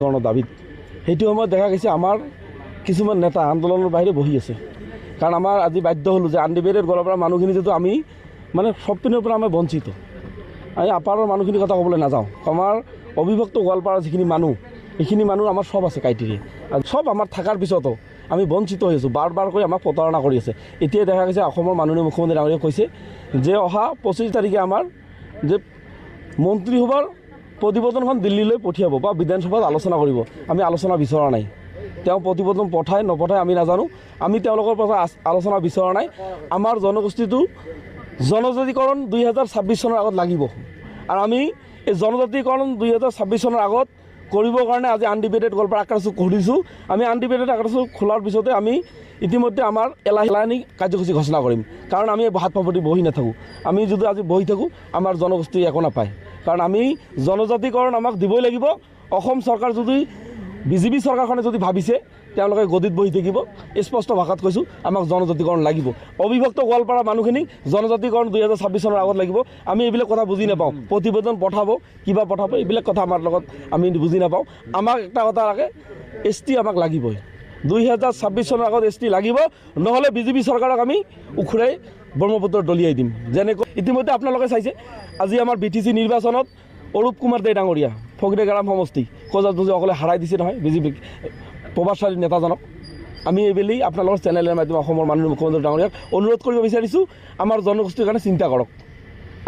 দাবিত সেইটো সময়ত দেখা গৈছে আমাৰ কিছুমান নেতা আন্দোলনৰ বাহিৰে বহি আছে। কাৰণ আমাৰ আজি বাধ্য হ'লোঁ যে আনডিভাইডেড গোৱালপাৰাৰ মানুহখিনি যিটো আমি মানে সব পিনৰ পৰা আমি বঞ্চিত। আমি আপাৰৰ মানুহখিনিৰ কথা ক'বলৈ নাযাওঁ। আমাৰ অবিভক্ত গোৱালপাৰাৰ যিখিনি মানুহ এইখিনি মানুহ আমাৰ সব আছে ক্ৰাইটেৰিয়া আৰু সব আমাৰ থকাৰ পিছতো আমি বঞ্চিত হৈ আছোঁ। বাৰ বাৰ কৰি আমাক প্ৰতাৰণা কৰি আছে। এতিয়া দেখা গৈছে অসমৰ মাননীয় মুখ্যমন্ত্ৰী ডাঙৰীয়াই কৈছে যে অহা 25 তাৰিখে আমাৰ যে মন্ত্ৰীসভাৰ প্ৰতিবেদনখন দিল্লীলৈ পঠিয়াব বা বিধানসভাত আলোচনা কৰিব। আমি আলোচনা বিচৰা নাই। তেওঁ প্ৰতিবেদন পঠায় নপঠায় আমি নাজানো। আমি তেওঁলোকৰ পৰা আলোচনা বিচৰা নাই। আমাৰ জনগোষ্ঠীটো জনজাতিকৰণ 2026 চনৰ আগত লাগিব আৰু আমি এই জনজাতিকৰণ 2026 চনৰ আগত কৰিবৰ কাৰণে আজি আনডিভাইডেড গোৱালপাৰা আক্ৰাচুক খুলিছোঁ। আমি আনডিভাইডেড আক্ৰাচুক খোলাৰ পিছতে আমি ইতিমধ্যে আমাৰ এলানি কাৰ্যসূচী ঘোষণা কৰিম। কাৰণ আমি হাত পাতি বহি নাথাকোঁ। আমি যদি আজি বহি থাকোঁ আমাৰ জনগোষ্ঠী একো নাপায়। কাৰণ আমি জনজাতিকৰণ আমাক দিবই লাগিব। অসম চৰকাৰ যদি বিজেপি চৰকাৰখনে যদি ভাবিছে তেওঁলোকে গদিত বহি থাকিব। স্পষ্ট ভাষাত কৈছোঁ আমাক জনজাতিকৰণ লাগিব। অবিভক্ত গোৱালপাৰা মানুহখিনিক জনজাতিকৰণ 2026 চনৰ আগত লাগিব। আমি এইবিলাক কথা বুজি নাপাওঁ। প্ৰতিবেদন পঠাব কিবা পঠাব এইবিলাক কথা আমাৰ লগত আমি বুজি নাপাওঁ। আমাক এটা কথা লাগে ST আমাক লাগিবই। 2026 চনৰ আগত ST লাগিব, নহ'লে বিজেপি চৰকাৰক আমি উখুৰাই ব্ৰহ্মপুত্ৰ দলিয়াই দিম। যেনেকৈ ইতিমধ্যে আপোনালোকে চাইছে আজি আমাৰ BTC নিৰ্বাচনত অৰূপ কুমাৰ দে ডাঙৰীয়া ফকীৰগাৰাম সমষ্টি অকলে হাৰাই দিছে নহয় বিজেপি প্ৰভাৱশালী নেতাজনক। আমি এইবেলি আপোনালোকৰ চেনেলৰ মাধ্যমে অসমৰ মাননীয় মুখ্যমন্ত্ৰী ডাঙৰীয়াক অনুৰোধ কৰিব বিচাৰিছোঁ আমাৰ জনগোষ্ঠীৰ কাৰণে চিন্তা কৰক।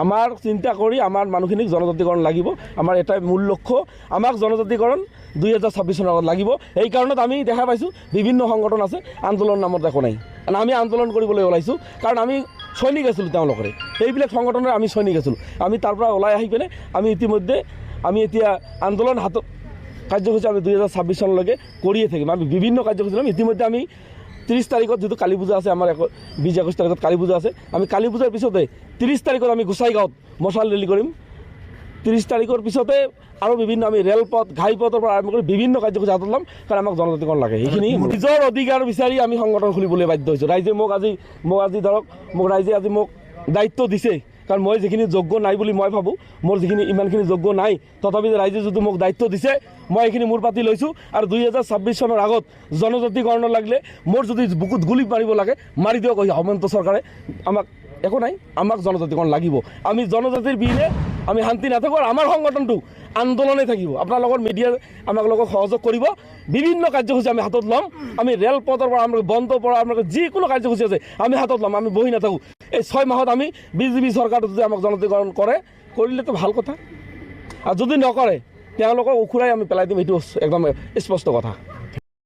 আমাৰ চিন্তা কৰি আমাৰ মানুহখিনিক জনজাতিকৰণ লাগিব। আমাৰ এটাই মূল লক্ষ্য আমাক জনজাতিকৰণ 2026 চনৰ আগত লাগিব। এই কাৰণত আমি দেখা পাইছোঁ বিভিন্ন সংগঠন আছে, আন্দোলন নামত একো নাই। আমি আন্দোলন কৰিবলৈ ওলাইছোঁ কাৰণ আমি সৈনিক আছিলোঁ তেওঁলোকৰে। এইবিলাক সংগঠনৰ আমি সৈনিক আছিলোঁ। আমি তাৰ পৰা ওলাই আহি পিনে আমি ইতিমধ্যে আমি এতিয়া আন্দোলন হাতত কাৰ্যসূচী আমি 2026 চনলৈকে কৰিয়ে থাকিম। আমি বিভিন্ন কাৰ্যসূচী ল'ম। ইতিমধ্যে আমি 30 তাৰিখত যিটো কালী পূজা আছে আমাৰ 20-21 তাৰিখত কালী পূজা আছে। আমি কালী পূজাৰ পিছতে 30 তাৰিখত আমি গোসাইগাঁৱত মশাল ৰেলী কৰিম। 30 তাৰিখৰ পিছতে আৰু বিভিন্ন আমি ৰেলপথ ঘাইপথৰ পৰা আৰম্ভ কৰি বিভিন্ন কাৰ্যসূচী হাতত ল'ম। কাৰণ আমাক জনজাতিকৰণ লাগে। সেইখিনি নিজৰ অধিকাৰ বিচাৰি আমি সংগঠন খুলিবলৈ বাধ্য হৈছোঁ। ৰাইজে মোক আজি ধৰক ৰাইজে আজি মোক দায়িত্ব দিছে। কাৰণ মই যিখিনি যোগ্য নাই বুলি মই ভাবোঁ, মোৰ যিখিনি ইমানখিনি যোগ্য নাই, তথাপি ৰাইজে যদি মোক দায়িত্ব দিছে মই এইখিনি মূৰ পাতি লৈছোঁ। আৰু 2026 চনৰ আগত জনজাতিকৰণ লাগিলে মোৰ যদি বুকুত গুলি মাৰিব লাগে মাৰি দিয়ক হেমন্ত চৰকাৰে। আমাক একো নাই, আমাক জনজাতিকৰণ লাগিব। আমি জনজাতিৰ বিনে আমি শান্তি নাথাকোঁ। আৰু আমাৰ সংগঠনটো আন্দোলনে থাকিব। আপোনালোকৰ মিডিয়াই আমাক লগত সহযোগ কৰিব। বিভিন্ন কাৰ্যসূচী আমি হাতত ল'ম। আমি ৰেলপথৰ পৰা আমাৰ বন্ধৰ পৰা আমাৰ যিকোনো কাৰ্যসূচী আছে আমি হাতত ল'ম। আমি বহি নাথাকোঁ। এই 6 মাহত আমি বিজেপি চৰকাৰে যদি আমাক জনজাতিকৰণ কৰিলেতো ভাল কথা, আৰু যদি নকৰে তেওঁলোকক উখুৰাই আমি পেলাই দিম। এইটো একদম স্পষ্ট কথা।